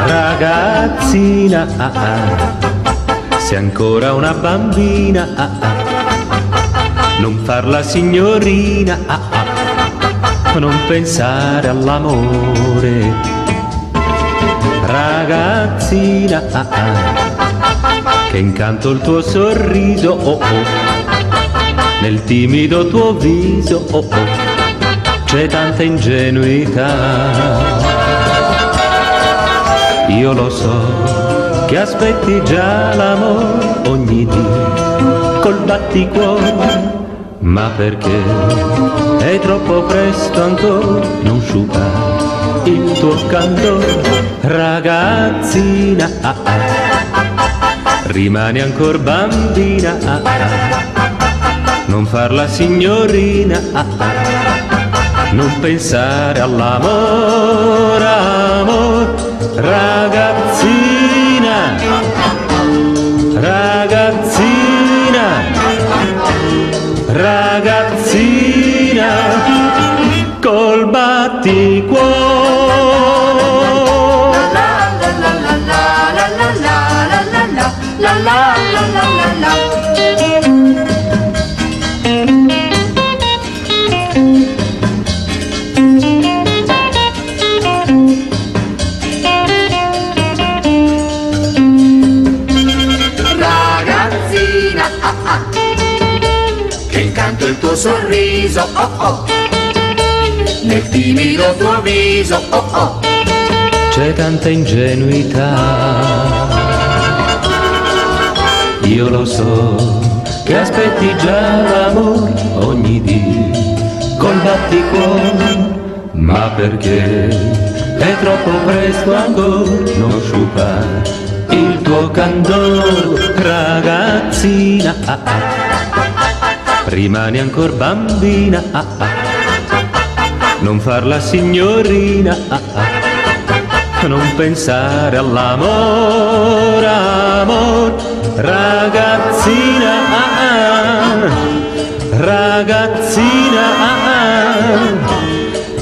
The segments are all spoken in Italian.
Ragazzina, sei ancora una bambina, non farla signorina, non pensare all'amore. Ragazzina, che incanto il tuo sorriso, oh oh, nel timido tuo viso, oh oh, c'è tanta ingenuità. Io lo so che aspetti già l'amore ogni dì col batticuore, ma perché è troppo presto ancora non sciupare il tuo candore. Ragazzina, rimani ancora bambina, non farla signorina, non pensare all'amore, amore. Ragazzina, ragazzina, ragazzina, col batticuore. Che incanto il tuo sorriso, oh oh, nel timido tuo viso, oh oh, c'è tanta ingenuità. Io lo so che aspetti già l'amore ogni dì col batticuore, ma perché è troppo presto ancora non sciupare il tuo candore. Ragazzina, rimani ancora bambina, non farla signorina, non pensare all'amore, amore. Ragazzina, ragazzina,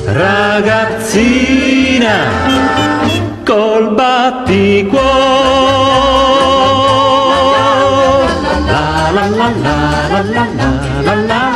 ragazzina, col batticuore. La la la la la la la la la.